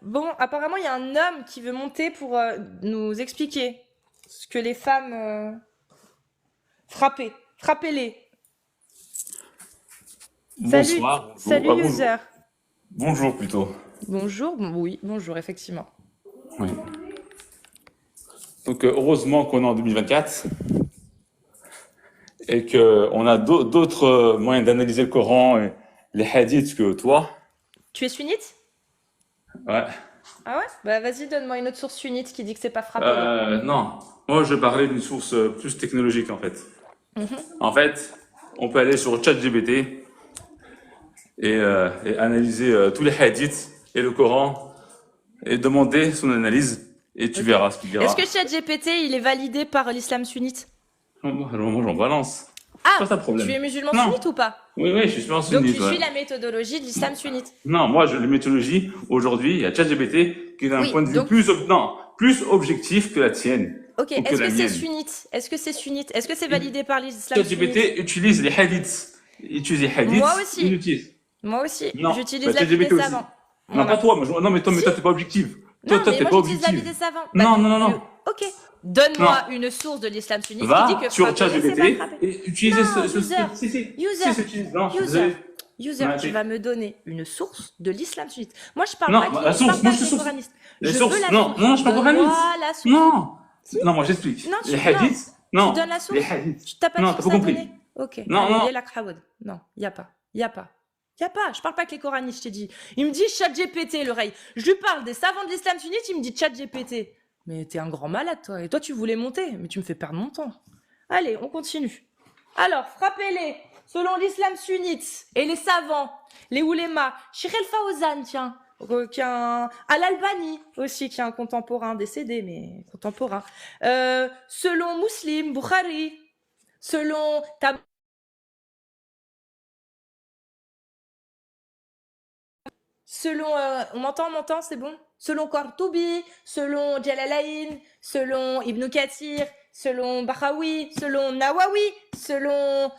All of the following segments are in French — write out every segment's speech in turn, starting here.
Bon, apparemment, il y a un homme qui veut monter pour nous expliquer ce que les femmes frapper. Frappez-les. Salut, Bonsoir, bonjour. salut Ah, bonjour. user. Bonjour plutôt. Bonjour, oui, bonjour, effectivement. Oui. Donc heureusement qu'on est en 2024 et qu'on a d'autres moyens d'analyser le Coran et les hadiths que toi. Tu es sunnite? Ouais. Ah ouais? Bah vas-y, donne-moi une autre source sunnite qui dit que c'est pas frappez-les. Non, moi je parlais d'une source plus technologique en fait. Mhm. En fait, on peut aller sur ChatGPT et analyser tous les hadiths et le Coran et demander son analyse et tu Ok. verras ce qu'il Est-ce dira. que ChatGPT, il est validé par l'islam sunnite? Moi j'en balance. C'est Ah, pas ça le tu problème. es musulman Non. sunnite ou pas? Oui, oui, je suis en Donc sunnite, tu ouais. suis la méthodologie de l'islam sunnite. Non, moi, les méthodologies, aujourd'hui, il y a ChatGPT qui a un Oui, point de vue donc, plus objectif que la tienne ok, ou que est-ce la que c'est mienne. sunnite? Est-ce que c'est sunnite? Est-ce que c'est Et validé par l'islam sunnite? ChatGPT utilise les hadiths. Il utilise les Moi hadiths, il aussi. utilise. Moi aussi. Non, J'utilise bah, l'avis des ChatGPT savants. aussi. Non, pas Voilà. toi, non, mais toi, Si. t'es pas objectif. Non, Toi, mais t'es moi pas j'utilise objectif. l'avis des savants. Bah, Non, non, non, non. ok. Non. Donne-moi une source de l'islam sunnite qui dit Va que sur frapper, c'est pas ChatGPT frapper. et utilise Non, user. si, User. c'est utilise. Non, je suis User. désolé. User, Non, tu arrêtez. vas me donner une source de l'islam sunnite. Moi, je parle pas Non, la je parle source, pas moi je avec suis les source. coranistes. Les Je veux sources, la non, source. non, je suis pas coraniste. Donne-moi la source. Non. Si? Non, moi j'explique. Non, Les non. hadiths, Tu donnes non. la Les source? hadiths. Tu t'as pas de Non, t'as source pas à compris. donner? Ok, Non, allez, non. y'a la khawad. Non, y a pas. Y a pas. Y a pas. Je parle pas avec les coranistes, je t'ai dit. Il me dit ChatGPT, l'oreille. Je lui parle des savants de l'islam sunnite, il me dit ChatGPT. Mais t'es un grand malade, toi. Et toi, tu voulais monter, mais tu me fais perdre mon temps. Allez, on continue. Alors, frappez-les. Selon l'islam sunnite et les savants, les oulémas, Sheikh El Fawzan, tiens, Al-Albani aussi, qui est un contemporain décédé, mais contemporain. Selon Muslim, Bukhari, selon selon, on m'entend, c'est bon? Selon Qurtubi, selon Jalalain, selon Ibn Kathir, selon Bahawi, selon Nawawi, selon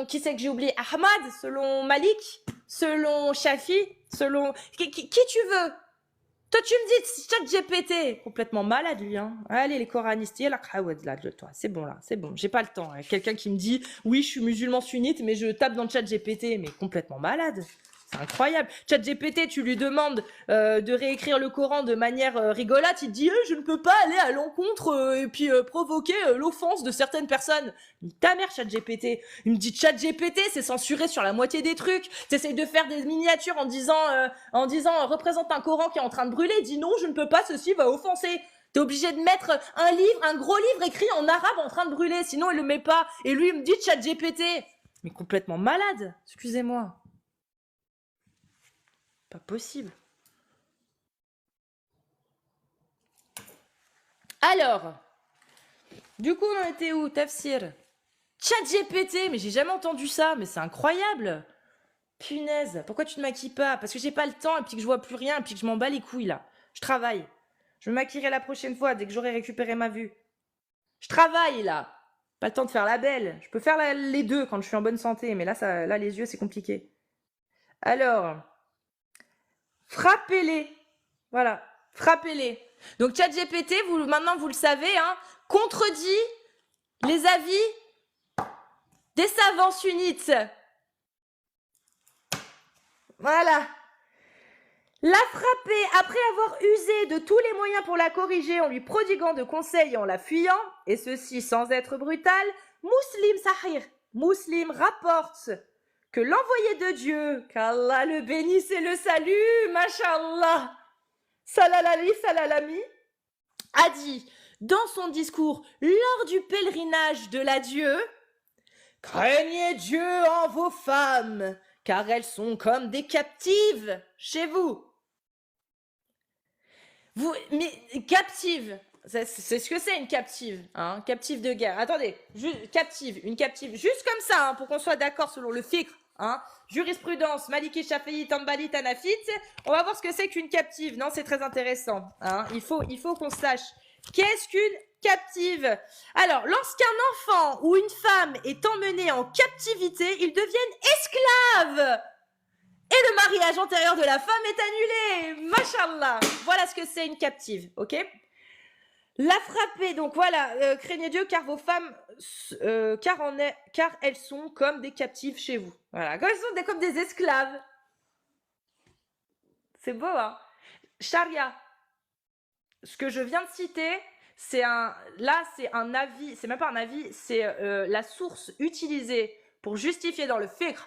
qui c'est que j'ai oublié? Ahmad, selon Malik, selon Shafi, selon qui tu veux? Toi, tu me dis ChatGPT, complètement malade lui, hein. Allez, les coranistes, il y a la khawad là de toi. C'est bon là, c'est bon. J'ai pas le temps. Quelqu'un qui me dit, oui, je suis musulman sunnite, mais je tape dans le ChatGPT, mais complètement malade. C'est incroyable. ChatGPT, tu lui demandes de réécrire le Coran de manière rigolote, il te dit je ne peux pas aller à l'encontre et puis provoquer l'offense de certaines personnes. Ta mère, ChatGPT. Il me dit ChatGPT, c'est censuré sur la moitié des trucs. T'essayes de faire des miniatures en disant représente un Coran qui est en train de brûler. Dis non, je ne peux pas, ceci va offenser. T'es obligé de mettre un livre, un gros livre écrit en arabe en train de brûler, sinon il le met pas. Et lui, il me dit ChatGPT. Mais complètement malade, excusez-moi. Pas possible. Alors, du coup, on en était où, Tafsir? ChatGPT, mais j'ai jamais entendu ça, mais c'est incroyable. Punaise, pourquoi tu ne maquilles pas? Parce que j'ai pas le temps et puis que je vois plus rien et puis que je m'en bats les couilles là. Je travaille. Je me maquillerai la prochaine fois dès que j'aurai récupéré ma vue. Je travaille là. Pas le temps de faire la belle. Je peux faire les deux quand je suis en bonne santé, mais là les yeux c'est compliqué. Alors, frappez-les. Voilà, frappez-les. Donc ChatGPT, maintenant vous le savez, hein, contredit les avis des savants sunnites. Voilà. L'a frappée après avoir usé de tous les moyens pour la corriger en lui prodiguant de conseils et en la fuyant, et ceci sans être brutal, Muslim rapporte que l'envoyé de Dieu, qu'Allah le bénisse et le salue, mashallah, salalami, a dit dans son discours lors du pèlerinage de l'adieu, craignez Dieu en vos femmes, car elles sont comme des captives chez vous. Mais captive, c'est ce que c'est une captive, hein, captive de guerre. Attendez, une captive, juste comme ça, hein, pour qu'on soit d'accord selon le fiqh, hein. Jurisprudence, Maliki, Shafi'i, Tambali, Tanafit. On va voir ce que c'est qu'une captive. Non, c'est très intéressant, hein. Il faut qu'on sache qu'est-ce qu'une captive. Alors, lorsqu'un enfant ou une femme est emmené en captivité, ils deviennent esclaves. Et le mariage antérieur de la femme est annulé. Mashallah. Voilà ce que c'est une captive, ok? La frapper, donc voilà, craignez Dieu car vos femmes, car elles sont comme des captives chez vous. Voilà, comme elles sont comme des esclaves. C'est beau, hein? Charia. Ce que je viens de citer, c'est un avis, c'est même pas un avis, c'est la source utilisée pour justifier dans le fiqh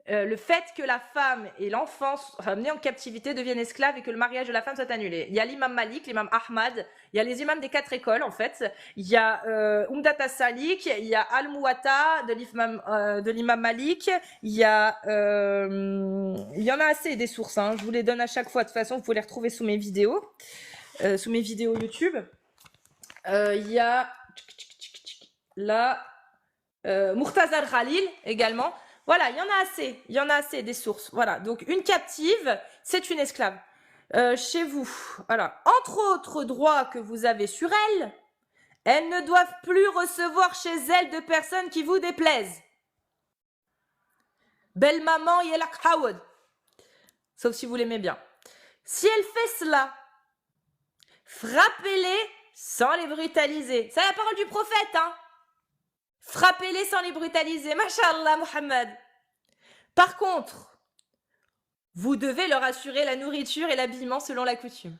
le fait que la femme et l'enfant ramenés en captivité deviennent esclaves et que le mariage de la femme soit annulé. Il y a l'imam Malik, l'imam Ahmad, il y a les imams des 4 écoles en fait. Il y a Umdat as-Salik, il y a Al-Muwatta de l'imam Malik, il y en a assez des sources, hein. Je vous les donne à chaque fois. De toute façon, vous pouvez les retrouver sous mes vidéos YouTube. Il y a là Murtaza Khalil également. Voilà, il y en a assez des sources. Voilà, donc une captive, c'est une esclave. Chez vous, voilà. Entre autres droits que vous avez sur elles ne doivent plus recevoir chez elles de personnes qui vous déplaisent. Belle maman, yelak hawad. Sauf si vous l'aimez bien. Si elle fait cela, frappez-les sans les brutaliser. C'est la parole du prophète, hein. Frappez-les sans les brutaliser. Masha'Allah, Muhammad. Par contre, vous devez leur assurer la nourriture et l'habillement selon la coutume.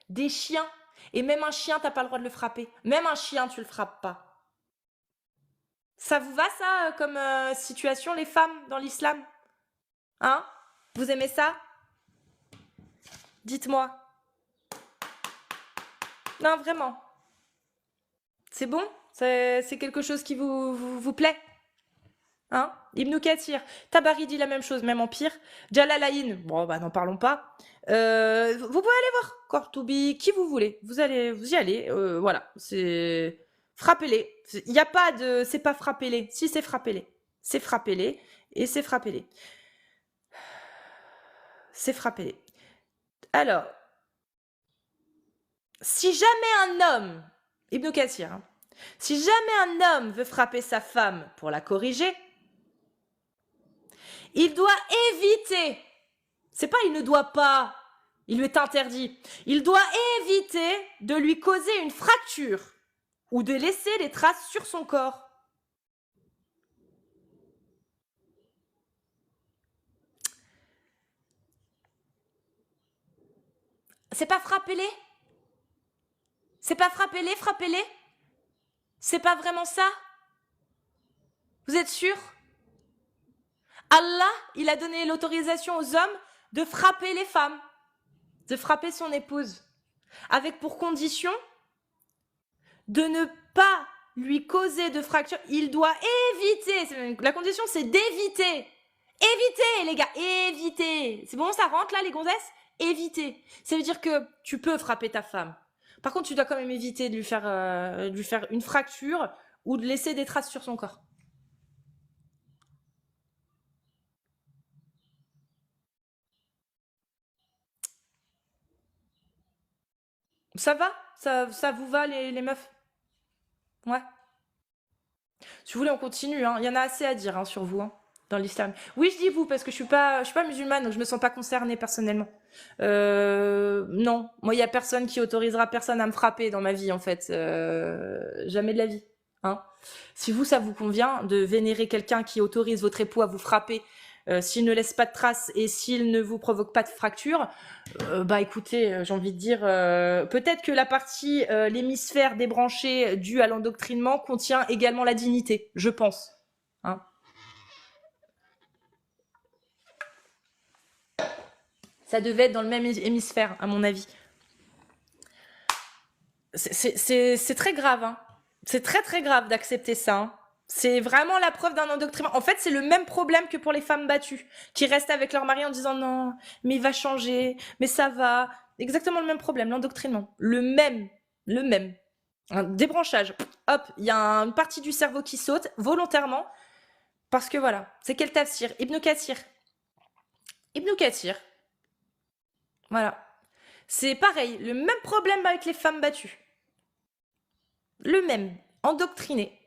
Des chiens, et même un chien, t'as pas le droit de le frapper. Même un chien, tu le frappes pas. Ça vous va, ça, comme situation, les femmes dans l'islam? Hein? Vous aimez ça? Dites-moi. Non, vraiment. C'est bon? C'est quelque chose qui vous plaît? Hein? Ibn Kathir. Tabari dit la même chose, même en pire. Jalalayn, bon, bah, n'en parlons pas. Vous pouvez aller voir Kortoubi, qui vous voulez. Vous y allez, voilà. C'est. Frappez-les. Il n'y a pas de. C'est pas frappez-les. Si, c'est frappez-les. C'est frappez-les. Et c'est frappez-les. C'est frappez-les. Alors. Si jamais un homme. Ibn Kathir, hein, si jamais un homme veut frapper sa femme pour la corriger, il doit éviter. C'est pas il ne doit pas, il lui est interdit. Il doit éviter de lui causer une fracture ou de laisser des traces sur son corps. C'est pas frappez-les? C'est pas frappez-les, frappez-les? C'est pas vraiment ça? Vous êtes sûr? Allah, il a donné l'autorisation aux hommes de frapper les femmes, de frapper son épouse, avec pour condition de ne pas lui causer de fracture. Il doit éviter, la condition c'est d'éviter. Évitez les gars, évitez. C'est bon, ça rentre là les gonzesses? Éviter. Ça veut dire que tu peux frapper ta femme. Par contre, tu dois quand même éviter de lui faire une fracture ou de laisser des traces sur son corps. Ça va? Ça vous va les meufs? Ouais. Si vous voulez, on continue. Hein. Il y en a assez à dire hein, sur vous, hein, dans l'islam. Oui, je dis vous parce que je suis pas musulmane, donc je me sens pas concernée personnellement. Non, moi, il y a personne qui autorisera personne à me frapper dans ma vie, en fait. Jamais de la vie. Hein. Si vous, ça vous convient de vénérer quelqu'un qui autorise votre époux à vous frapper, s'il ne laisse pas de traces et s'il ne vous provoque pas de fracture, bah écoutez, j'ai envie de dire, peut-être que la partie l'hémisphère débranché dû à l'endoctrinement contient également la dignité, je pense. Hein. Ça devait être dans le même hémisphère, à mon avis. C'est très grave, hein. C'est très très grave d'accepter ça. Hein. C'est vraiment la preuve d'un endoctrinement. En fait, c'est le même problème que pour les femmes battues, qui restent avec leur mari en disant non, mais il va changer, mais ça va. Exactement le même problème, l'endoctrinement. Le même. Un débranchage. Hop, il y a une partie du cerveau qui saute volontairement, parce que voilà, c'est quel tafsir? Ibn Kathir. Ibn Kathir. Voilà. C'est pareil, le même problème avec les femmes battues. Le même, endoctriné.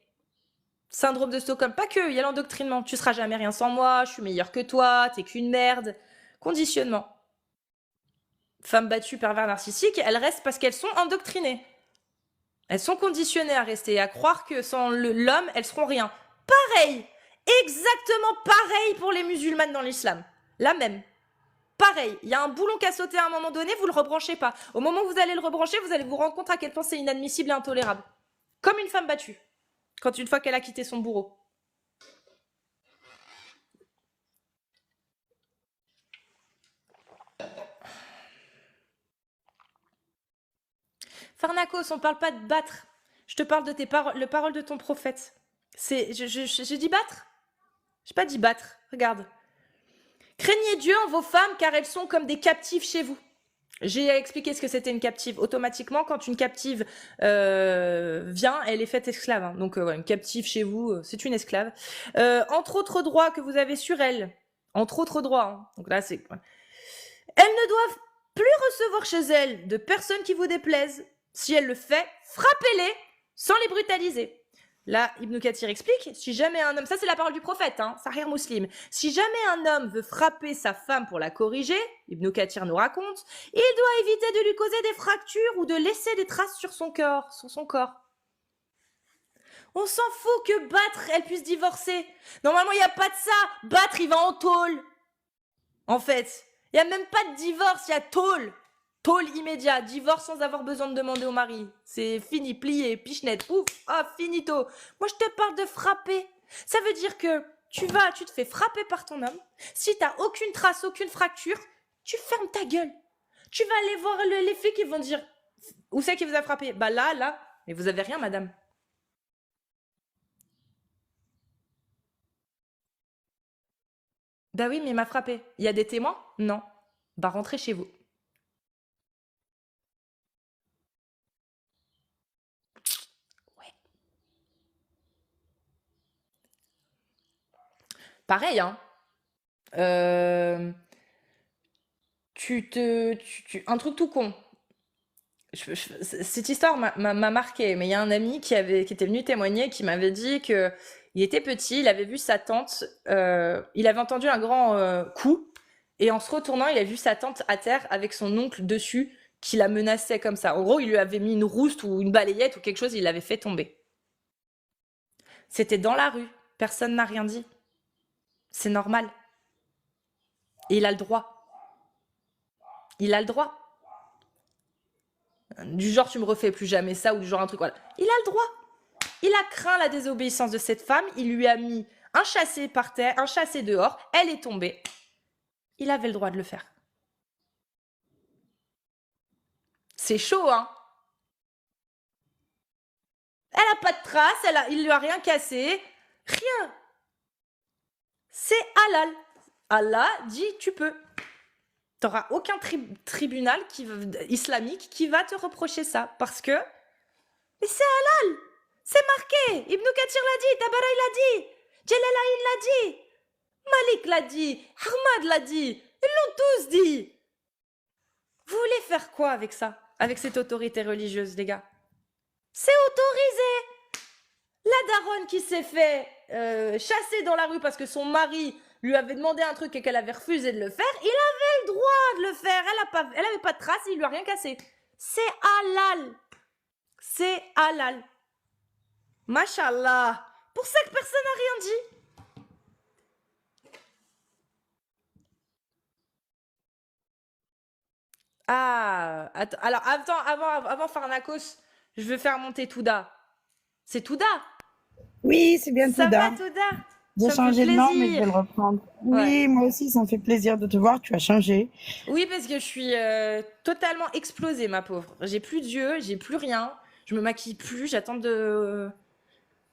Syndrome de Stockholm, pas que, il y a l'endoctrinement. Tu seras jamais rien sans moi, je suis meilleure que toi, t'es qu'une merde. Conditionnement. Femmes battues, pervers narcissiques, elles restent parce qu'elles sont endoctrinées. Elles sont conditionnées à rester, à croire que sans l'homme, elles seront rien. Pareil, exactement pareil pour les musulmanes dans l'islam. La même. Pareil, il y a un boulon qui a sauté à un moment donné, vous le rebranchez pas. Au moment où vous allez le rebrancher, vous allez vous rendre compte à quel point c'est inadmissible et intolérable. Comme une femme battue, quand une fois qu'elle a quitté son bourreau. Pharnakos, on parle pas de battre. Je te parle de tes paroles, le parole de ton prophète. Je dis battre? J'ai pas dit battre. Regarde. Craignez Dieu en vos femmes, car elles sont comme des captives chez vous. J'ai expliqué ce que c'était une captive. Automatiquement, quand une captive vient, elle est faite esclave. Hein. Donc, une captive chez vous, c'est une esclave. Entre autres droits que vous avez sur elle. Entre autres droits. Hein. Donc là, c'est... Elles ne doivent plus recevoir chez elles de personnes qui vous déplaisent. Si elle le fait, frappez-les sans les brutaliser. Là, Ibn Kathir explique, si jamais un homme, ça c'est la parole du prophète, hein, Sahih Muslim, si jamais un homme veut frapper sa femme pour la corriger, Ibn Kathir nous raconte, il doit éviter de lui causer des fractures ou de laisser des traces sur son corps, On s'en fout que battre, elle puisse divorcer. Normalement, il n'y a pas de ça. Battre, il va en tôle. En fait, il n'y a même pas de divorce, il y a tôle. Tôle immédiat, divorce sans avoir besoin de demander au mari. C'est fini, plié, pichenette, ouf, finito. Moi, je te parle de frapper. Ça veut dire que tu te fais frapper par ton homme. Si t'as aucune trace, aucune fracture, tu fermes ta gueule. Tu vas aller voir les filles qui vont dire, où c'est qui vous a frappé? Bah là, mais vous avez rien, madame. Bah oui, mais il m'a frappé. Il y a des témoins? Non. Bah rentrez chez vous. Pareil, hein. Un truc tout con. Cette histoire m'a marqué, mais il y a un ami qui était venu témoigner, qui m'avait dit que il était petit, il avait vu sa tante, il avait entendu un grand coup, et en se retournant, il a vu sa tante à terre avec son oncle dessus, qui la menaçait comme ça. En gros, il lui avait mis une rouste ou une balayette ou quelque chose, il l'avait fait tomber. C'était dans la rue, personne n'a rien dit. C'est normal. Et il a le droit. Il a le droit. Du genre, tu me refais plus jamais ça, ou du genre un truc, voilà. Il a le droit. Il a craint la désobéissance de cette femme, il lui a mis un chassé par terre, un chassé dehors, elle est tombée. Il avait le droit de le faire. C'est chaud, hein. Elle a pas de traces, il lui a rien cassé, rien. C'est halal. Allah dit, tu peux. T'auras aucun tribunal islamique qui va te reprocher ça, parce que... Mais c'est halal. C'est marqué. Ibn Kathir l'a dit, Tabara l'a dit, Jalalayn l'a dit, Malik l'a dit, Ahmad l'a dit, ils l'ont tous dit. Vous voulez faire quoi avec ça? Avec cette autorité religieuse, les gars? C'est autorisé. La daronne qui s'est fait chasser dans la rue parce que son mari lui avait demandé un truc et qu'elle avait refusé de le faire, il avait le droit de le faire. Elle avait pas de traces, il lui a rien cassé. C'est halal. C'est halal. Mashallah. Pour ça que personne n'a rien dit. Ah, attends, alors avant Pharnakos, je veux faire monter Touda. C'est Touda? Oui, c'est bien Ça Touda. va, Touda? J'ai Ça me fait changé de nom, mais je plaisir. vais le reprendre. Oui, Ouais. moi aussi, ça me fait plaisir de te voir. Tu as changé. Oui, parce que je suis totalement explosée, ma pauvre. J'ai plus d'yeux, j'ai plus rien. Je me maquille plus. J'attends de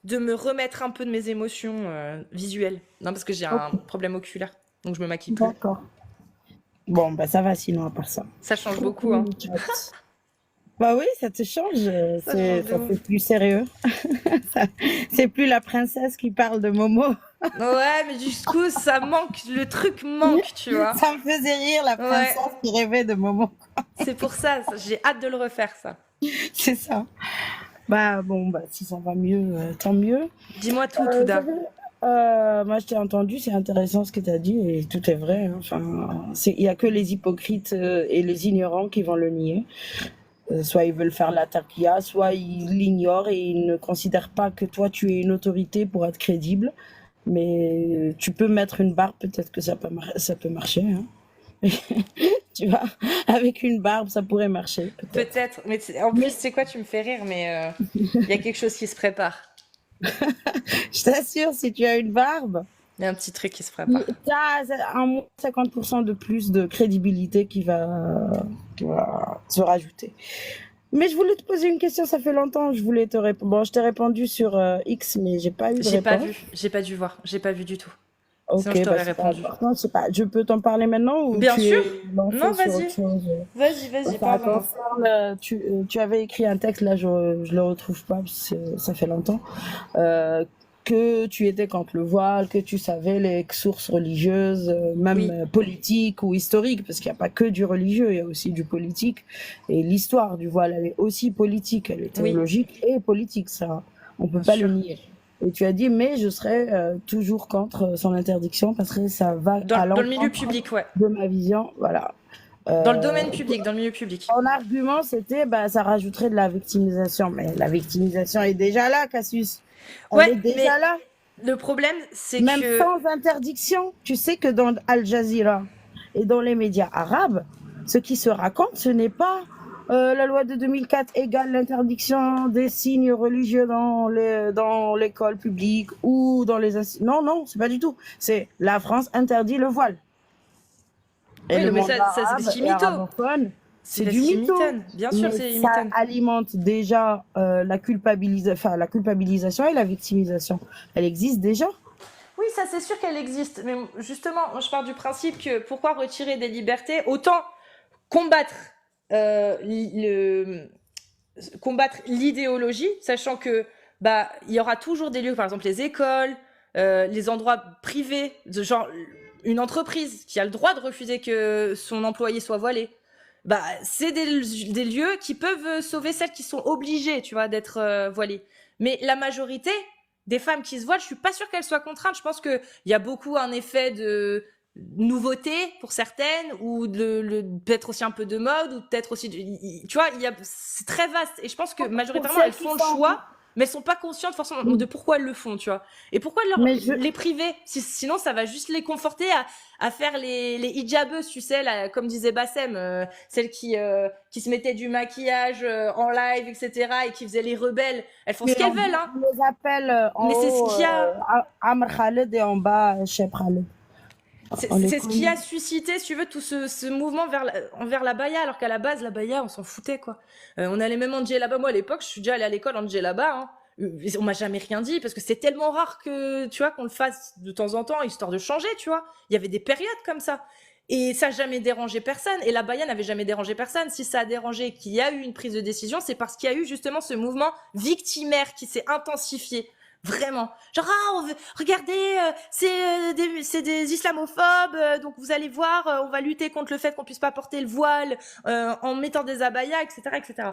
me remettre un peu de mes émotions visuelles. Non, parce que j'ai un Ok, problème oculaire. Donc je me maquille plus. d'accord. Bon, bah ça va sinon, à part ça. Ça change beaucoup, Coucou, hein. le chat. Bah oui, ça te change. Ça change de Ça ouf. fait plus sérieux. C'est plus la princesse qui parle de Momo. Ouais, mais du coup, ça manque. Le truc manque, tu vois. Ça me faisait rire, la Ouais, princesse qui rêvait de Momo. c'est pour ça. J'ai hâte de le refaire, ça. C'est ça. Bah bon, bah si ça va mieux, tant mieux. Dis-moi tout, Touda. Moi, je t'ai entendu, c'est intéressant ce que tu as dit et tout est vrai, hein. Enfin, il y a que les hypocrites et les ignorants qui vont le nier. Soit ils veulent faire la taqiyya, soit ils l'ignorent et ils ne considèrent pas que toi tu es une autorité pour être crédible. Mais tu peux mettre une barbe, peut-être que ça peut marcher, hein. Tu vois, avec une barbe, ça pourrait marcher, peut-être. Peut-être, mais en plus, c'est quoi, tu me fais rire, mais il y a quelque chose qui se prépare. Je t'assure, si tu as une barbe, Il y a un petit truc qui se tu prépare. as un moins 50% de plus de crédibilité qui va se rajouter. Mais je voulais te poser une question, ça fait longtemps, je voulais te répondre. Bon, je t'ai répondu sur X, mais j'ai pas eu de J'ai pas réponse. vu, j'ai pas dû voir, j'ai pas vu du tout. Sinon, Ok, je bah t'aurais c'est pas répondu. important, c'est pas. Je peux t'en parler maintenant ou Bien tu sûr. es lancé Non, sur autre vas-y. chose? Vas-y, Ça pardon. concerne, tu avais écrit un texte, là je le retrouve pas, parce que ça fait longtemps, que tu étais contre le voile, que tu savais les sources religieuses, même Oui, politiques ou historiques, parce qu'il n'y a pas que du religieux, il y a aussi du politique. Et l'histoire du voile, elle est aussi politique, elle est oui, théologique et politique, ça, on peut bien pas le sûr. nier. Et tu as dit, mais je serai toujours contre son interdiction parce que ça va à Dans le milieu l'encontre public, ouais. de ma vision, voilà. Dans le Euh, domaine public, dans le milieu public. Mon argument, c'était, bah, ça rajouterait de la victimisation. Mais la victimisation est déjà là, Cassius. Elle Ouais, est déjà mais là. le problème, c'est Même que... sans interdiction. Tu sais que dans Al Jazeera et dans les médias arabes, ce qui se raconte, ce n'est pas la loi de 2004 égale l'interdiction des signes religieux dans l'école publique ou dans les non, non, c'est pas du tout. C'est la France interdit le voile. Et Oui, le non, mais monde ça c'est des arabe et chimitos. arabophone, C'est c'est des du mytho. chimitonnes. Bien sûr, Mais c'est des ça mitaines. alimente déjà la la culpabilisation et la victimisation. Elle existe déjà. Oui, ça c'est sûr qu'elle existe. Mais justement, moi je pars du principe que pourquoi retirer des libertés? Autant combattre le combattre l'idéologie, sachant que bah il y aura toujours des lieux, par exemple les écoles, les endroits privés, de genre une entreprise qui a le droit de refuser que son employé soit voilé. Bah c'est des lieux qui peuvent sauver celles qui sont obligées, tu vois, d'être voilées. Mais la majorité des femmes qui se voilent, je suis pas sûre qu'elles soient contraintes. Je pense que il y a beaucoup un effet de nouveauté pour certaines ou peut-être aussi un peu de mode ou peut-être aussi tu vois c'est très vaste et je pense que Pour majoritairement elles celles qui font le sont. choix mais elles sont pas conscientes forcément de pourquoi elles le font, tu vois, et pourquoi Mais je. les priver sinon ça va juste les conforter à faire les hijabeuses, tu sais là, comme disait Bassem, celles qui se mettaient du maquillage en live, etc., et qui faisaient les rebelles. Elles font ce qu'elles veulent, hein, On les appelle en mais c'est ce haut qui a Amr Khaled et en bas Cheb Khaled. On les c'est ce qui connaît. a suscité, si tu veux, tout ce mouvement envers la baya, alors qu'à la base, la baya, on s'en foutait, quoi. On allait même en djellaba. Moi, à l'époque, je suis déjà allée à l'école en djellaba, hein. On m'a jamais rien dit, parce que c'est tellement rare que, tu vois, qu'on le fasse de temps en temps, histoire de changer, tu vois. Il y avait des périodes comme ça. Et ça n'a jamais dérangé personne. Et la baya n'avait jamais dérangé personne. Si ça a dérangé qu'il y a eu une prise de décision, c'est parce qu'il y a eu justement ce mouvement victimaire qui s'est intensifié. Vraiment. Genre, regardez, c'est des islamophobes, donc vous allez voir, on va lutter contre le fait qu'on puisse pas porter le voile en mettant des abayas, etc., etc.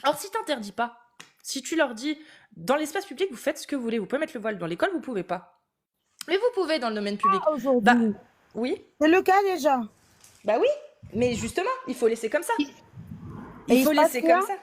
Alors, si t'interdis pas, si tu leur dis, dans l'espace public, vous faites ce que vous voulez, vous pouvez mettre le voile, dans l'école, vous pouvez pas. Mais vous pouvez dans le domaine public. Bah, Aujourd'hui. oui, C'est le cas déjà. bah oui, mais justement, il faut laisser comme ça. Et Il il faut se passe laisser rien. comme ça.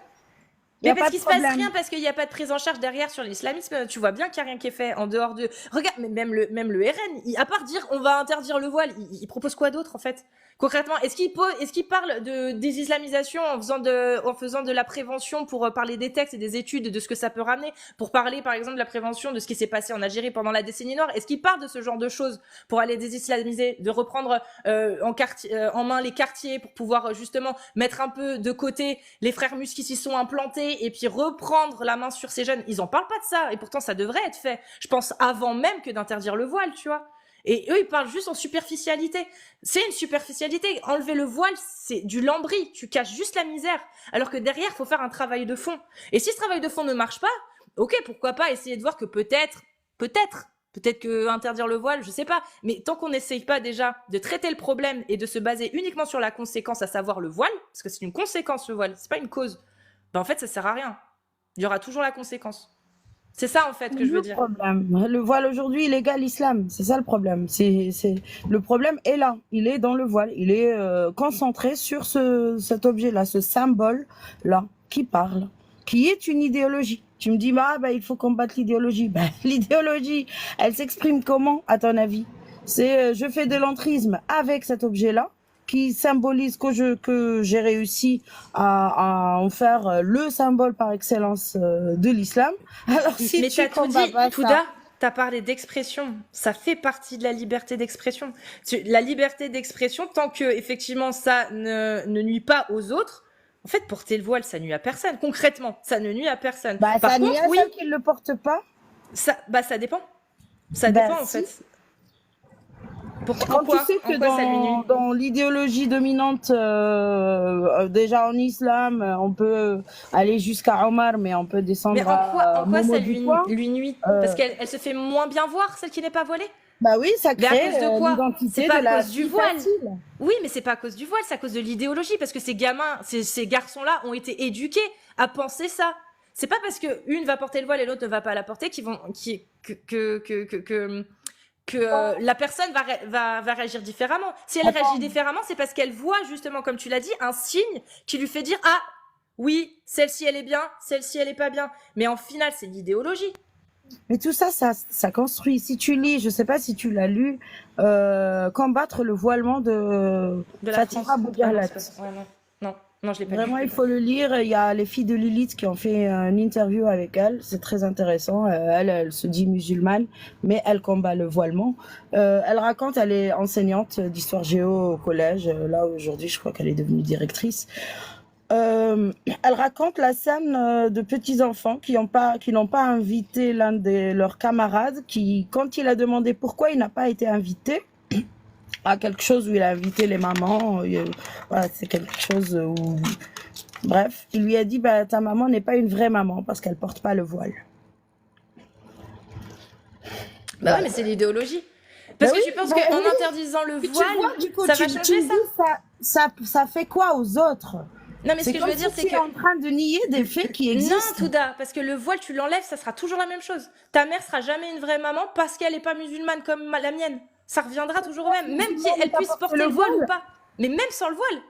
Il n'y Mais a parce pas de qu'il se passe problème. rien, parce qu'il n'y a pas de prise en charge derrière sur l'islamisme, tu vois bien qu'il n'y a rien qui est fait en dehors de... Regarde, même le RN, à part dire on va interdire le voile, il propose quoi d'autre en fait? Concrètement, est-ce qu'il parle de désislamisation en faisant de la prévention pour parler des textes et des études de ce que ça peut ramener, pour parler par exemple de la prévention de ce qui s'est passé en Algérie pendant la décennie noire? Est-ce qu'il parle de ce genre de choses pour aller désislamiser, de reprendre en main les quartiers pour pouvoir justement mettre un peu de côté les frères Mus qui s'y sont implantés et puis reprendre la main sur ces jeunes? Ils en parlent pas de ça et pourtant ça devrait être fait. Je pense avant même que d'interdire le voile, tu vois. Et eux, ils parlent juste en superficialité. C'est une superficialité. Enlever le voile, c'est du lambris. Tu caches juste la misère. Alors que derrière, il faut faire un travail de fond. Et si ce travail de fond ne marche pas, ok, pourquoi pas essayer de voir que peut-être que interdire le voile, je sais pas. Mais tant qu'on n'essaye pas déjà de traiter le problème et de se baser uniquement sur la conséquence, à savoir le voile, parce que c'est une conséquence le voile, c'est pas une cause. ben en fait, ça sert à rien. Il y aura toujours la conséquence. C'est ça, en fait, que je veux Le dire. problème, le voile aujourd'hui, il égale l'islam. C'est ça le problème. Le problème est là. Il est dans le voile. Il est concentré sur cet objet-là, ce symbole-là, qui parle, qui est une idéologie. Tu me dis, bah, il faut combattre l'idéologie. Bah, l'idéologie, elle s'exprime comment, à ton avis? C'est je fais de l'entrisme avec cet objet-là, qui symbolise que j'ai réussi à en faire le symbole par excellence de l'islam. Alors si Mais tu t'as tout combats dit, pas ça, Touda, t'as parlé d'expression. Ça fait partie de la liberté d'expression. La liberté d'expression, tant que effectivement ça ne nuit pas aux autres, en fait, porter le voile, ça nuit à personne. Concrètement, ça ne nuit à personne. bah Par ça nuit contre, à oui, ceux qui ne le portent pas. ça dépend. Ça Bah dépend, en si. fait. Quand tu Pourquoi? sais que En quoi ça lui nuit? dans l'idéologie dominante, déjà en islam, on peut aller jusqu'à Omar, mais on peut Mais descendre en quoi à Momo ça du Coin. lui nuit? Parce qu'elle se fait moins bien voir, celle qui n'est pas voilée? Bah oui, ça Mais à crée cause de quoi? l'identité C'est pas de à la cause du fille voile. facile. Oui, mais c'est pas à cause du voile, c'est à cause de l'idéologie, parce que ces gamins, ces garçons-là ont été éduqués à penser ça. C'est pas parce que une va porter le voile et l'autre ne va pas la porter que la personne va réagir différemment. Si elle Attends. réagit différemment, c'est parce qu'elle voit justement, comme tu l'as dit, un signe qui lui fait dire ah oui, celle-ci elle est bien, celle-ci elle est pas bien. Mais en final, c'est l'idéologie. Mais tout ça, ça construit. Si tu lis, je sais pas si tu l'as lu, Combattre le voilement de De la Fatira France. Ah non, Boudialat. c'est pas- ouais, non, je l'ai pas Vraiment, lu. il faut le lire. Il y a les filles de Lilith qui ont fait une interview avec elle. C'est très intéressant. Elle se dit musulmane, mais elle combat le voilement. Elle raconte, elle est enseignante d'histoire géo au collège. Là, aujourd'hui, je crois qu'elle est devenue directrice. Elle raconte la scène de petits enfants qui n'ont pas invité l'un de leurs camarades, qui, quand il a demandé pourquoi il n'a pas été invité à quelque chose où il a invité les mamans, voilà, c'est quelque chose où, bref, il lui a dit, bah, ta maman n'est pas une vraie maman parce qu'elle porte pas le voile. Bah ouais, mais c'est l'idéologie. Parce Bah que oui, tu penses bah qu'en oui. interdisant le Puis tu voile, vois, du coup, ça tu va me changer ça? dis, ça fait quoi aux autres? Non, mais ce C'est que je comme veux dire, si c'est tu que... es en train de nier des faits qui Non, existent. Touda, parce que le voile, tu l'enlèves, ça sera toujours la même chose. Ta mère sera jamais une vraie maman parce qu'elle n'est pas musulmane comme la mienne. Ça reviendra toujours au même, même qu'elle puisse porter le voile ou pas. Mais même sans le voile.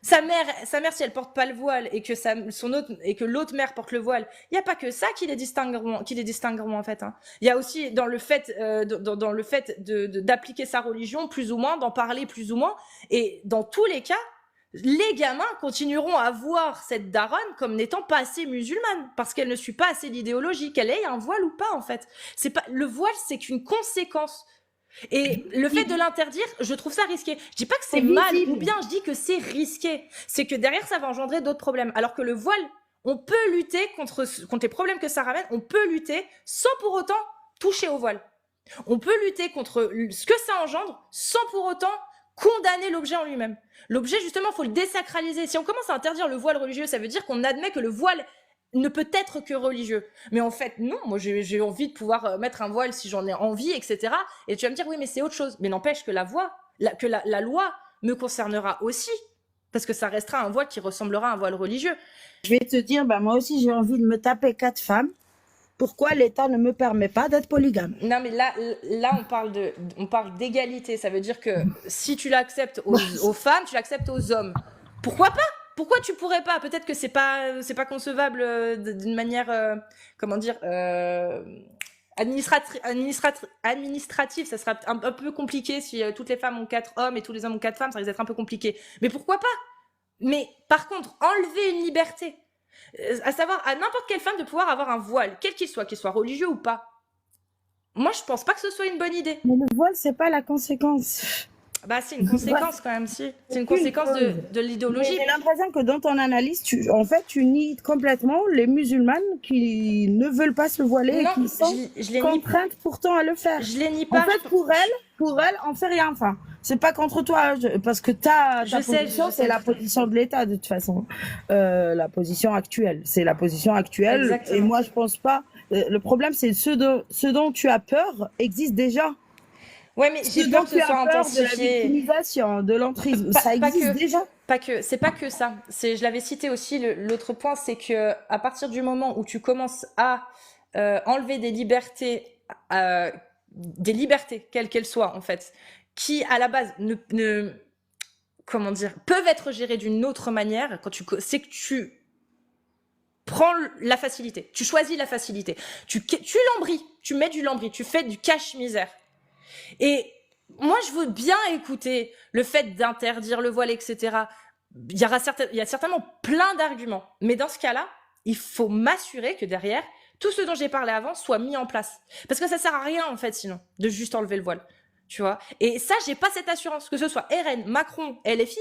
Sa mère, si elle porte pas le voile et que et que l'autre mère porte le voile, il y a pas que ça qui les distingueront en fait. Hein. Il y a aussi dans le fait, dans le fait d'appliquer sa religion plus ou moins, d'en parler plus ou moins, et dans tous les cas, les gamins continueront à voir cette daronne comme n'étant pas assez musulmane parce qu'elle ne suit pas assez l'idéologie, qu'elle ait un voile ou pas en fait. C'est pas le voile, c'est qu'une conséquence. Et le fait de l'interdire, je trouve ça risqué. Je dis pas que c'est mal ou bien, je dis que c'est risqué. C'est que derrière, ça va engendrer d'autres problèmes. Alors que le voile, on peut lutter contre les problèmes que ça ramène, on peut lutter sans pour autant toucher au voile. On peut lutter contre ce que ça engendre sans pour autant condamner l'objet en lui-même. L'objet, justement, faut le désacraliser. Si on commence à interdire le voile religieux, ça veut dire qu'on admet que le voile ne peut être que religieux. Mais en fait, non, moi j'ai envie de pouvoir mettre un voile si j'en ai envie, etc. Et tu vas me dire, oui, mais c'est autre chose. Mais n'empêche que la loi me concernera aussi. Parce que ça restera un voile qui ressemblera à un voile religieux. Je vais te dire, bah, moi aussi j'ai envie de me taper 4 femmes. Pourquoi l'État ne me permet pas d'être polygame? Non, mais là on parle d'égalité. Ça veut dire que si tu l'acceptes aux femmes, tu l'acceptes aux hommes. Pourquoi pas? Pourquoi tu pourrais pas? Peut-être que c'est pas concevable d'une manière, comment dire, administrative. Ça sera un peu compliqué si toutes les femmes ont 4 hommes et tous les hommes ont 4 femmes, ça risque d'être un peu compliqué. Mais pourquoi pas? Mais par contre, enlever une liberté, à savoir à n'importe quelle femme de pouvoir avoir un voile, quel qu'il soit religieux ou pas. Moi, je pense pas que ce soit une bonne idée. Mais le voile, c'est pas la conséquence. Bah, c'est une conséquence quand même, si. C'est une conséquence de l'idéologie. J'ai l'impression que dans ton analyse, tu nies complètement les musulmanes qui ne veulent pas se voiler Non, et qui sont je les nie contraintes pourtant à le faire. Je les nie pas. En fait, pour elle, on fait rien. Enfin, c'est pas contre toi, parce que ta position, c'est la position de l'État de toute façon. La position actuelle, c'est la position actuelle. Exactement. Et moi, je pense pas. Le problème, c'est ce dont tu as peur existe déjà. Ouais, mais j'ai peur Donc que tu ce as soit peur de la intensifié. victimisation, de l'entrisme. Pas, Ça pas existe que, déjà. c'est pas que ça. Je l'avais cité aussi. L'autre point, c'est que à partir du moment où tu commences à enlever des libertés, quelles qu'elles soient en fait, qui à la base comment dire, peuvent être gérées d'une autre manière, c'est que tu prends la facilité, tu choisis la facilité, tu lambris, tu mets du lambris, tu fais du cache-misère. Et moi, je veux bien écouter le fait d'interdire le voile, etc. Il y a certainement plein d'arguments. Mais dans ce cas-là, il faut m'assurer que derrière, tout ce dont j'ai parlé avant soit mis en place. Parce que ça sert à rien, en fait, sinon, de juste enlever le voile. Tu vois. Et ça, j'ai pas cette assurance. Que ce soit RN, Macron, LFI,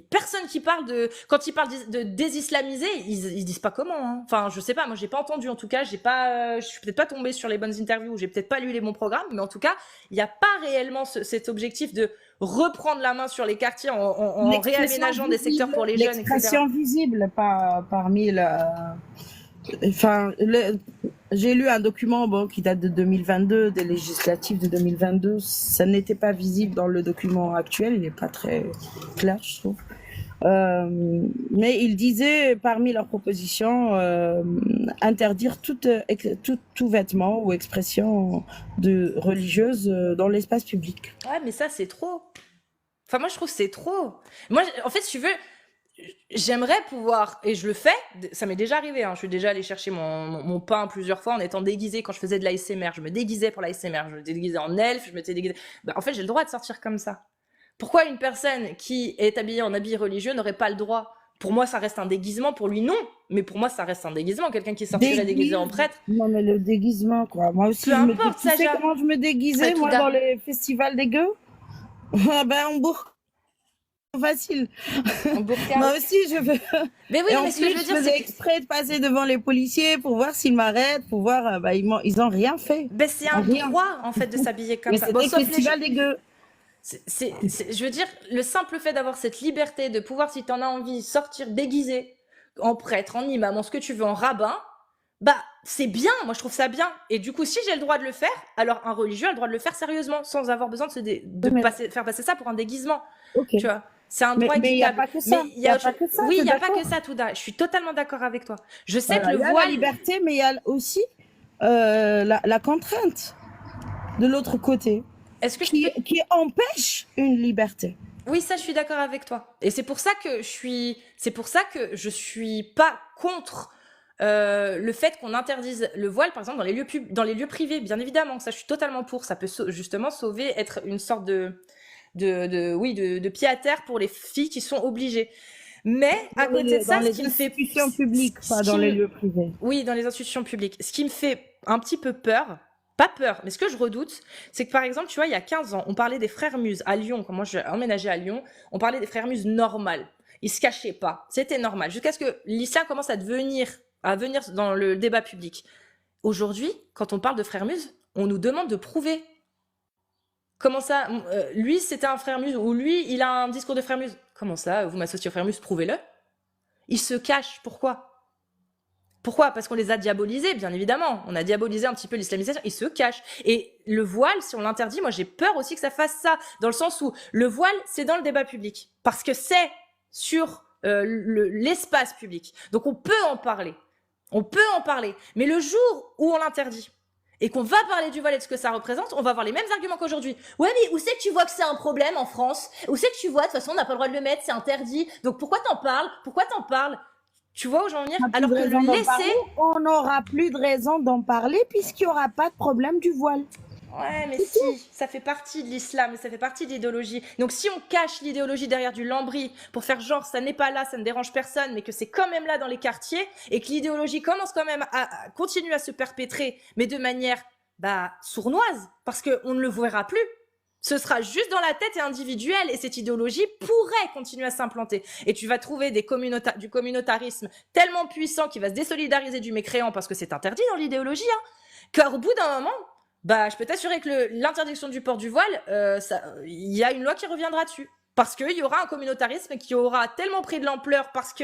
personne qui parle quand ils parlent de désislamiser, ils disent pas comment, hein. Enfin, je sais pas, moi j'ai pas entendu, en tout cas, je suis peut-être pas tombée sur les bonnes interviews, j'ai peut-être pas lu les bons programmes, mais en tout cas, il n'y a pas réellement cet objectif de reprendre la main sur les quartiers en réaménageant des secteurs pour les jeunes, etc. L'expression visible parmi Enfin, j'ai lu un document qui date de 2022, des législatives de 2022. Ça n'était pas visible dans le document actuel, il n'est pas très clair, je trouve. Mais il disait, parmi leurs propositions, interdire tout vêtement ou expression religieuse dans l'espace public. Ouais, mais ça, c'est trop. Enfin, moi, je trouve que c'est trop. Moi, en fait, si tu veux, j'aimerais pouvoir, et je le fais, ça m'est déjà arrivé, hein, je suis déjà allée chercher mon pain plusieurs fois en étant déguisée quand je faisais de l'ASMR, je me déguisais pour l'ASMR, je me déguisais en elfe, je m'étais déguisée... en fait, j'ai le droit de sortir comme ça. Pourquoi une personne qui est habillée en habit religieux n'aurait pas le droit? Pour moi, ça reste un déguisement, pour lui, non. Mais pour moi, ça reste un déguisement. Quelqu'un qui sortirait déguisé en prêtre. Non, mais le déguisement, quoi. Moi aussi, peu importe, tu sais comment je me déguisais, moi, dans les festivals des gueux? En burqa. Facile. Moi aussi, je veux. Mais oui, et en mais ce que je veux dire, c'est exprès de passer devant les policiers pour voir s'ils m'arrêtent, pour voir. Ils ont rien fait. C'est un droit, en fait, de s'habiller comme ça. Mais c'est des festivals des gueux. Je veux dire, le simple fait d'avoir cette liberté de pouvoir, si t'en as envie, sortir déguisé en prêtre, en imam, en ce que tu veux, en rabbin, c'est bien, moi je trouve ça bien. Et du coup, si j'ai le droit de le faire, alors un religieux a le droit de le faire sérieusement, sans avoir besoin de faire passer ça pour un déguisement. Okay. Tu vois, c'est un droit mais il n'y a pas que ça. Oui, il n'y a pas que ça, Touda. Je suis totalement d'accord avec toi. Je sais que le voile... Il y a la liberté, mais il y a aussi la contrainte de l'autre côté. Qui empêche une liberté. Oui, ça, je suis d'accord avec toi. Et c'est pour ça que je suis pas contre le fait qu'on interdise le voile, par exemple, dans les lieux privés. Bien évidemment, ça, je suis totalement pour. Ça peut justement être une sorte de pied à terre pour les filles qui sont obligées. Mais à côté de ça, ce qui me fait... Dans les institutions publiques, pas dans les lieux privés. Oui, dans les institutions publiques. Ce qui me fait un petit peu peur... Pas peur, mais ce que je redoute, c'est que par exemple, tu vois, il y a 15 ans, on parlait des frères Muses à Lyon. Quand moi j'ai emménagé à Lyon, on parlait des frères Muses normales. Ils se cachaient pas, c'était normal. Jusqu'à ce que l'islam commence à venir dans le débat public. Aujourd'hui, quand on parle de frères Muses, on nous demande de prouver. Comment ça, lui c'était un frère Muse, ou lui il a un discours de frère Muse. Comment ça, vous m'associez au frère Muse, prouvez-le. Ils se cachent, pourquoi? Pourquoi? Parce qu'on les a diabolisés, bien évidemment. On a diabolisé un petit peu l'islamisation. Ils se cachent. Et le voile, si on l'interdit, moi j'ai peur aussi que ça fasse ça. Dans le sens où le voile, c'est dans le débat public. Parce que c'est sur l'espace public. Donc on peut en parler. On peut en parler. Mais le jour où on l'interdit, et qu'on va parler du voile et de ce que ça représente, on va avoir les mêmes arguments qu'aujourd'hui. Ouais, mais où c'est que tu vois que c'est un problème en France? Où c'est que tu vois, de toute façon, on n'a pas le droit de le mettre, c'est interdit. Donc pourquoi t'en parles? Tu vois où j'en viens? Alors que le laisser... On n'aura plus de raison d'en parler puisqu'il n'y aura pas de problème du voile. Ouais, mais si, ça fait partie de l'islam, ça fait partie de l'idéologie. Donc si on cache l'idéologie derrière du lambris pour faire genre ça n'est pas là, ça ne dérange personne, mais que c'est quand même là dans les quartiers, et que l'idéologie commence quand même à continuer à se perpétrer, mais de manière sournoise, parce qu'on ne le verra plus. Ce sera juste dans la tête et individuel, et cette idéologie pourrait continuer à s'implanter. Et tu vas trouver du communautarisme tellement puissant qui va se désolidariser du mécréant parce que c'est interdit dans l'idéologie, hein, car au bout d'un moment, je peux t'assurer que l'interdiction du port du voile, il y a une loi qui reviendra dessus. Parce qu'il y aura un communautarisme qui aura tellement pris de l'ampleur parce que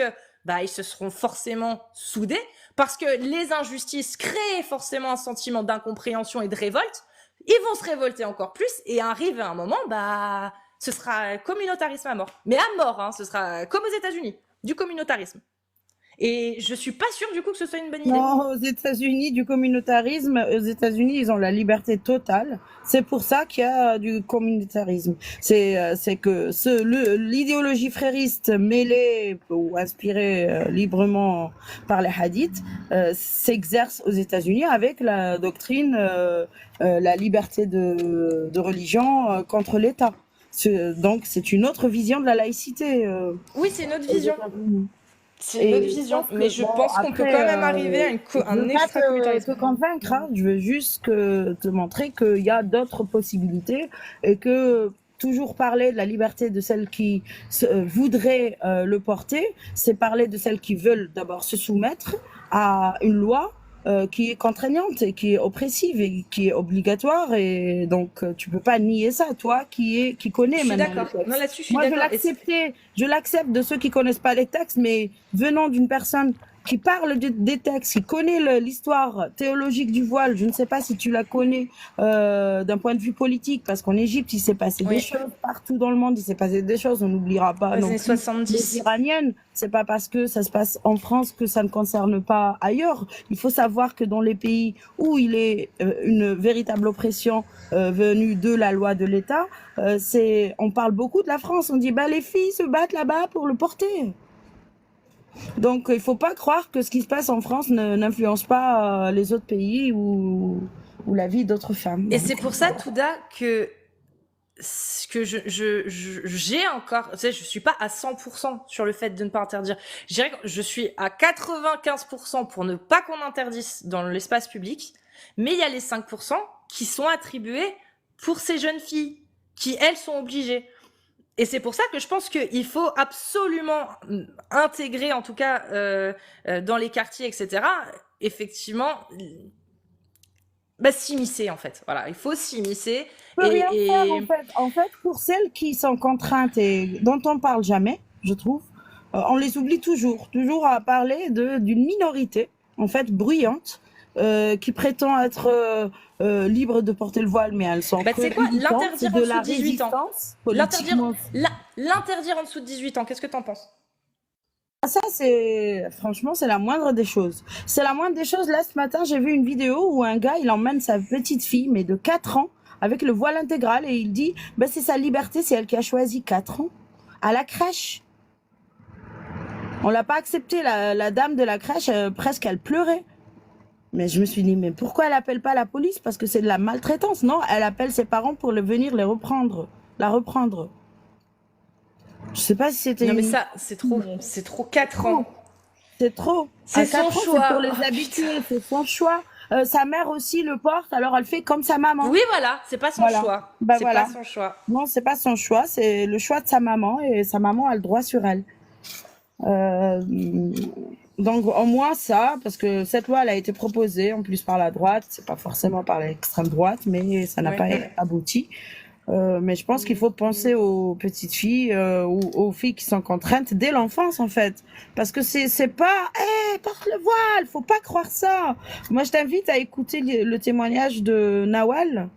ils se seront forcément soudés, parce que les injustices créent forcément un sentiment d'incompréhension et de révolte. ils vont se révolter encore plus et arrive un moment, bah, ce sera communautarisme à mort. Mais à mort, hein, ce sera comme aux États-Unis, du communautarisme. Et je suis pas sûre du coup que ce soit une bonne idée. Non, aux États-Unis, du communautarisme, aux États-Unis, ils ont la liberté totale. C'est pour ça qu'il y a du communautarisme. C'est que l'idéologie frériste mêlée ou inspirée librement par les hadiths s'exerce aux États-Unis avec la doctrine, la liberté de religion contre l'État. Donc, c'est une autre vision de la laïcité Oui, c'est une autre aux vision. États-Unis. C'est une Et autre je vision. pense que, Mais je bon, pense qu'on peut après, quand même arriver à je un veux pas extra-communautarisme. te convaincre, hein. Je veux juste te montrer qu'il y a d'autres possibilités et que toujours parler de la liberté de celles qui voudraient le porter, c'est parler de celles qui veulent d'abord se soumettre à une loi qui est contraignante et qui est oppressive et qui est obligatoire, et donc tu peux pas nier ça, toi qui connais Je suis maintenant les d'accord. textes. Non, là-dessus, je suis Moi, d'accord. je l'accepte de ceux qui connaissent pas les textes, mais venant d'une personne qui parle des textes, qui connaît l'histoire théologique du voile, je ne sais pas si tu la connais d'un point de vue politique, parce qu'en Égypte, il s'est passé des Oui, choses, partout dans le monde, il s'est passé des choses, on n'oubliera pas les non années plus les 70. Iraniennes. C'est pas parce que ça se passe en France que ça ne concerne pas ailleurs. Il faut savoir que dans les pays où il est une véritable oppression venue de la loi de l'État, on parle beaucoup de la France, on dit bah les filles se battent là-bas pour le porter. Donc, il faut pas croire que ce qui se passe en France n'influence pas les autres pays ou la vie d'autres femmes. Et Donc, c'est pour ça, Touda, que j'ai encore, tu sais, je suis pas à 100% sur le fait de ne pas interdire. Je dirais que je suis à 95% pour ne pas qu'on interdise dans l'espace public, mais il y a les 5% qui sont attribués pour ces jeunes filles, qui elles sont obligées. Et c'est pour ça que je pense qu'il faut absolument intégrer, en tout cas dans les quartiers, etc., effectivement, bah, s'immiscer en fait. Voilà, il faut s'immiscer. on peut rien faire Et en fait. En fait, pour celles qui sont contraintes et dont on parle jamais, je trouve, on les oublie toujours à parler d'une minorité, en fait, bruyante, qui prétend être libre de porter le voile, mais elles sont bah, tu sais quoi, militantes, l'interdire c'est en de la dessous de 18 ans. résistance politiquement. L'interdire en dessous de 18 ans, qu'est-ce que t'en penses? Ça, franchement, c'est la moindre des choses. C'est la moindre des choses. Là, ce matin, j'ai vu une vidéo où un gars, il emmène sa petite fille, mais de 4 ans, avec le voile intégral, et il dit, bah, c'est sa liberté, c'est elle qui a choisi 4 ans, à la crèche. On l'a pas accepté, la dame de la crèche, presque, elle pleurait. Mais je me suis dit, mais pourquoi elle appelle pas la police? Parce que c'est de la maltraitance. Non, elle appelle ses parents pour venir la reprendre. Je sais pas si c'était Non mais ça, c'est trop 4 ans. C'est trop. C'est À son 4 ans, choix. c'est pour les Oh, habituer, c'est son choix. Sa mère aussi le porte, alors elle fait comme sa maman. Oui, voilà, c'est pas son Voilà. choix. Bah C'est voilà. pas son choix. Non, c'est pas son choix, c'est le choix de sa maman, et sa maman a le droit sur elle. Euh, donc au moins ça, parce que cette loi elle a été proposée en plus par la droite, c'est pas forcément par l'extrême droite, mais ça n'a Ouais. pas abouti. Mais je pense qu'il faut penser aux petites filles ou aux filles qui sont contraintes dès l'enfance en fait, parce que c'est pas porte le voile, faut pas croire ça. Moi je t'invite à écouter le témoignage de Nawal,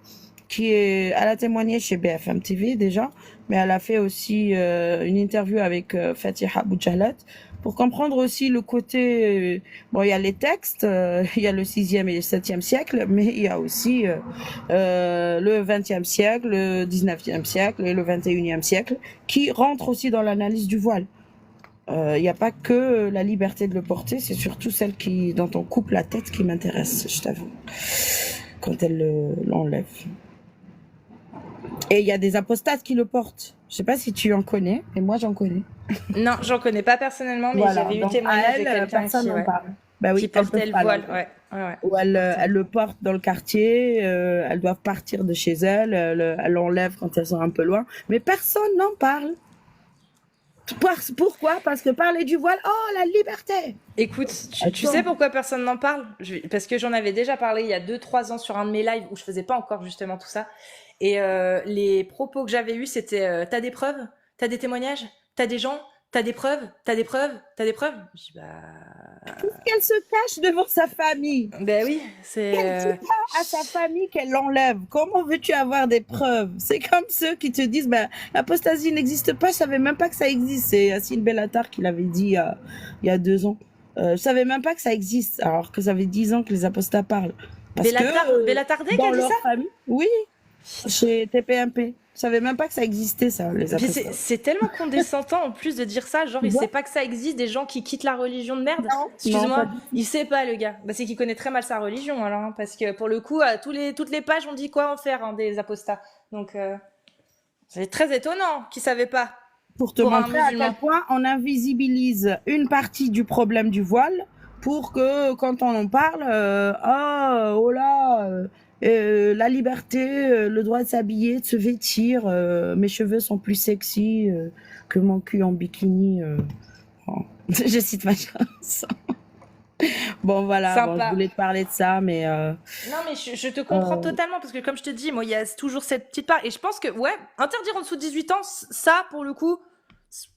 elle a témoigné chez BFM TV déjà, mais elle a fait aussi une interview avec Fatiha Boudjalat pour comprendre aussi le côté. Bon, il y a les textes, il y a le 6e et le 7e siècle, mais il y a aussi le 20e siècle, le 19e siècle et le 21e siècle qui rentrent aussi dans l'analyse du voile. Il n'y a pas que la liberté de le porter, c'est surtout celle dont on coupe la tête qui m'intéresse, je t'avoue, quand elle l'enlève. Et il y a des apostates qui le portent. Je sais pas si tu en connais, mais moi j'en connais. Non, j'en connais pas personnellement, mais Voilà. j'avais eu Donc, témoignage à de elle, quelqu'un personne qui, n'en ouais, parle. Bah oui, qui elles portait peuvent le pas voile. l'enlever. Ouais. Ou elles le portent dans le quartier, elles doivent partir de chez elles, elles l'enlèvent quand elles sont un peu loin, mais personne n'en parle. Pourquoi? Parce que parler du voile, oh la liberté! Écoute, tu sais pourquoi personne n'en parle? Parce que j'en avais déjà parlé il y a 2-3 ans sur un de mes lives où je faisais pas encore justement tout ça. Et les propos que j'avais eus, c'était t'as des preuves? T'as des témoignages? T'as des gens? T'as des preuves? T'as des preuves? T'as des preuves? Je dis, bah, Qu'elle se cache devant sa famille. ben oui, c'est. Elle dit pas à sa famille qu'elle l'enlève. Comment veux-tu avoir des preuves? C'est comme ceux qui te disent, bah, l'apostasie n'existe pas, je savais même pas que ça existe. C'est Yacine Bellatar qui l'avait dit il y a 2 ans. Je savais même pas que ça existe, alors que ça fait 10 ans que les apostats parlent. Parce que Bellatardé qui dans a dit leur ça? famille, oui, chez TPMP. Je savais même pas que ça existait, ça, les Puis apostats. c'est tellement condescendant en plus de dire ça, genre il Ouais. sait pas que ça existe, des gens qui quittent la religion de merde. Non, non, Excuse-moi, pas du tout. il sait pas le gars. Bah, c'est qu'il connaît très mal sa religion alors, hein, parce que pour le coup, toutes les pages on dit quoi en faire hein, des apostats. Donc c'est très étonnant qu'il savait pas. Pour te Pour un montrer à musulman. quel point on invisibilise une partie du problème du voile pour que quand on en parle, oh là, la liberté, le droit de s'habiller, de se vêtir, mes cheveux sont plus sexy que mon cul en bikini. Oh. Je cite ma chanson. Bon voilà, bon, Sympa. je voulais te parler de ça, mais Non mais je te comprends totalement parce que comme je te dis, moi il y a toujours cette petite part et je pense que ouais, interdire en dessous de 18 ans, ça pour le coup,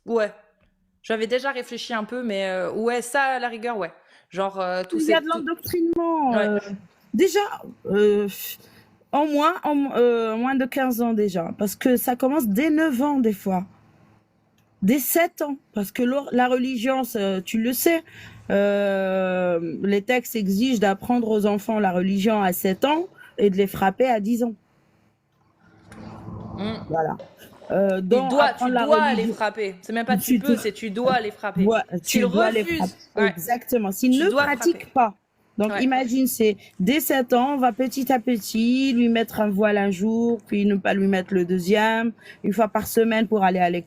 ouais. J'avais déjà réfléchi un peu mais ouais, ça à la rigueur, ouais. Genre tout il y a c'est de l'endoctrinement. Ouais. Déjà, en moins de 15 ans déjà, parce que ça commence dès 9 ans des fois, dès 7 ans, parce que la religion, tu le sais, les textes exigent d'apprendre aux enfants la religion à 7 ans et de les frapper à 10 ans. Mm. Voilà. Tu Donc, dois apprendre la les religion. frapper. C'est même pas tu peux, c'est tu dois les frapper. Ouais, tu S'ils dois les refusent, frapper. ouais. Exactement. S'ils Tu ne dois pratiquent frapper. pas. Donc, Ouais. imagine, c'est dès 7 ans, on va petit à petit lui mettre un voile un jour, puis ne pas lui mettre le deuxième, une fois par semaine pour aller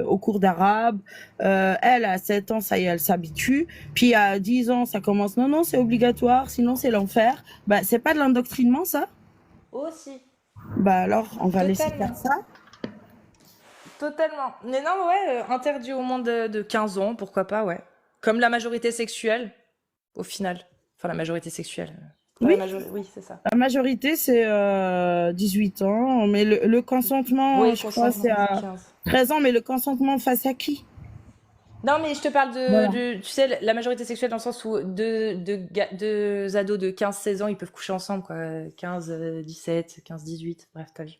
au cours d'arabe. Elle, à 7 ans, ça y est, elle s'habitue. Puis à 10 ans, ça commence, non, c'est obligatoire, sinon c'est l'enfer. Bah, c'est pas de l'endoctrinement, ça? Aussi. Bah alors, on va laisser Totalement. faire ça. Totalement. Mais non, ouais, interdit au moins de 15 ans, pourquoi pas, ouais. Comme la majorité sexuelle, au final. Enfin, la majorité sexuelle. Enfin, Oui. Oui, c'est ça. La majorité, c'est 18 ans, mais le consentement, Oui, je crois, c'est à 15. 13 ans, mais le consentement face à qui? Non, mais je te parle Voilà. tu sais, la majorité sexuelle dans le sens où deux ados de 15-16 ans, ils peuvent coucher ensemble, quoi. 15-17, 15-18, bref, t'as vu.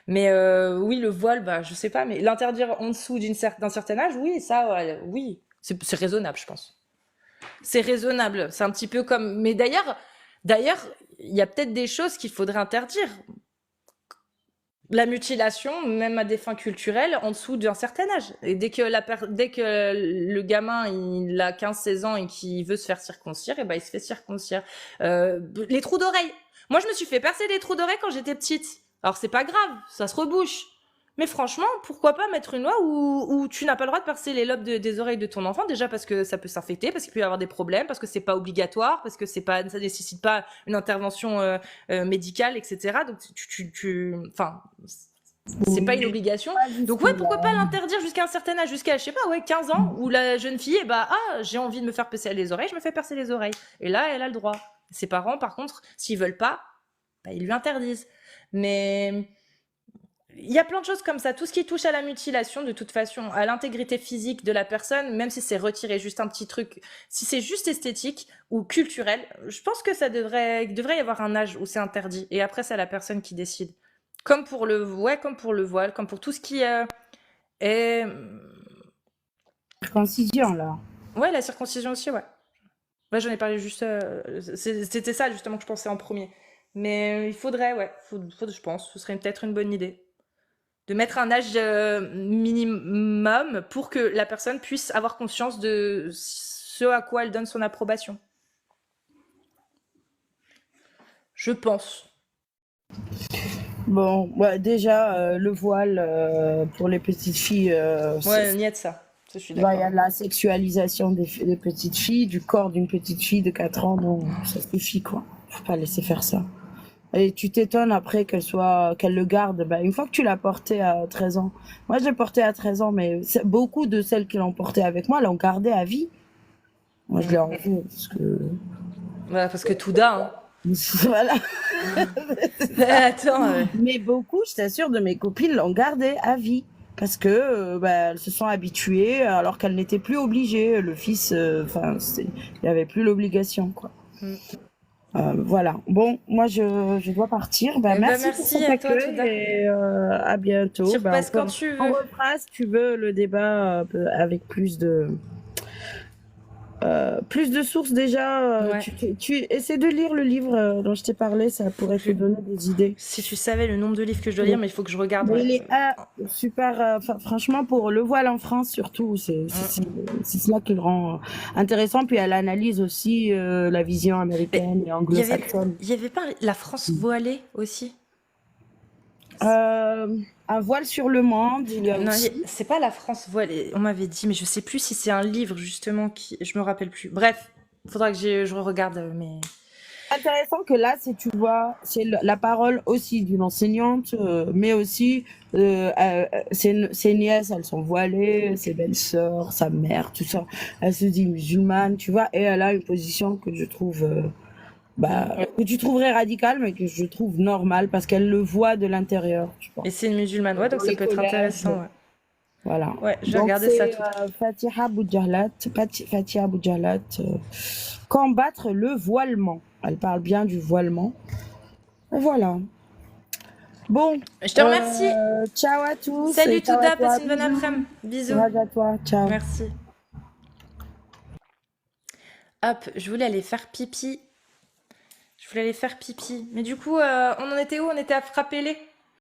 Mais oui, le voile, bah, je sais pas, mais l'interdire en dessous d'un certain âge, oui, ça, ouais, oui, c'est raisonnable, je pense. C'est raisonnable. C'est un petit peu comme. Mais d'ailleurs, il y a peut-être des choses qu'il faudrait interdire. La mutilation, même à des fins culturelles, en dessous d'un certain âge. Et dès que le gamin il a 15-16 ans et qu'il veut se faire circoncire, et ben il se fait circoncire. Les trous d'oreilles. Moi, je me suis fait percer des trous d'oreilles quand j'étais petite. Alors c'est pas grave, ça se rebouche. Mais franchement, pourquoi pas mettre une loi où tu n'as pas le droit de percer les lobes des oreilles de ton enfant, déjà parce que ça peut s'infecter, parce qu'il peut y avoir des problèmes, parce que c'est pas obligatoire, parce que ça nécessite pas une intervention médicale, etc. Donc enfin, c'est pas une obligation. Donc ouais, pourquoi pas l'interdire jusqu'à un certain âge, jusqu'à, je sais pas, ouais, 15 ans, où la jeune fille, j'ai envie de me faire percer les oreilles, je me fais percer les oreilles. Et là, elle a le droit. Ses parents, par contre, s'ils veulent pas, ils lui interdisent. Mais il y a plein de choses comme ça. Tout ce qui touche à la mutilation, de toute façon, à l'intégrité physique de la personne, même si c'est retiré juste un petit truc, si c'est juste esthétique ou culturel, je pense que ça devrait y avoir un âge où c'est interdit. Et après, c'est à la personne qui décide. Comme pour le voile, comme pour tout ce qui est... Circoncision, là. Ouais, la circoncision aussi, ouais. Ouais, j'en ai parlé juste... c'était ça, justement, que je pensais en premier. Mais il faudrait, ouais, je pense, ce serait peut-être une bonne idée. De mettre un âge minimum pour que la personne puisse avoir conscience de ce à quoi elle donne son approbation. Je pense. Bon, ouais, déjà, le voile pour les petites filles, Ouais, niet ça. Je suis il y d'accord. a de la sexualisation des petites filles, du corps d'une petite fille de 4 ans, donc ça suffit, quoi. Faut pas laisser faire ça. Et tu t'étonnes après qu'elle le garde. Bah, une fois que tu l'as porté à 13 ans. Moi, je l'ai porté à 13 ans, mais beaucoup de celles qui l'ont porté avec moi l'ont gardé à vie. Moi, je l'ai enlevé parce que... Voilà, parce que tout da, Voilà. hein. Attends. Mais beaucoup, je t'assure, de mes copines l'ont gardé à vie. parce que elles se sont habituées alors qu'elles n'étaient plus obligées. Le fils, il n'y avait plus l'obligation, quoi. Mm. Voilà. Bon, moi je dois partir. Merci pour merci cet à toi, accueil Touda. et à bientôt. Tu repasses quand tu On veux. refera, si tu veux, le débat avec plus de sources déjà. Ouais. Tu essaies de lire le livre dont je t'ai parlé, ça pourrait te donner des idées. Si tu savais le nombre de livres que je dois lire, mais il faut que je regarde. Mais Ouais. il est super. Franchement, pour le voile en France, surtout, c'est cela qui le rend intéressant. Puis elle analyse aussi la vision américaine et anglo-saxonne. Il y avait pas la France voilée aussi? Un voile sur le monde, il y a Non, aussi. c'est pas la France voilée. On m'avait dit, mais je sais plus si c'est un livre justement qui. Je me rappelle plus. Bref, faudra que je regarde. Mais Intéressant que là, tu vois, c'est la parole aussi d'une enseignante, mais aussi ses nièces, elles sont voilées, ses belles-sœurs, sa mère, tout ça. Elle se dit musulmane, tu vois, et elle a une position que je trouve, que tu trouverais radicale, mais que je trouve normale parce qu'elle le voit de l'intérieur, tu vois. et c'est une musulmane. Ouais, donc Dans ça les peut être collèges, intéressant. Ouais. Voilà. Ouais, je vais Donc regarder ça c'est tout. Fatiha Boudjalat, combattre le voilement. Elle parle bien du voilement. Et voilà. Bon. Je te remercie. Ciao à tous. Salut et ciao à Touda, toi. passe une bonne Bisous. après-midi. Bisous. Courage à toi. Ciao. Merci. Hop, je voulais aller faire pipi. Mais du coup, on en était où? On était à frapper les.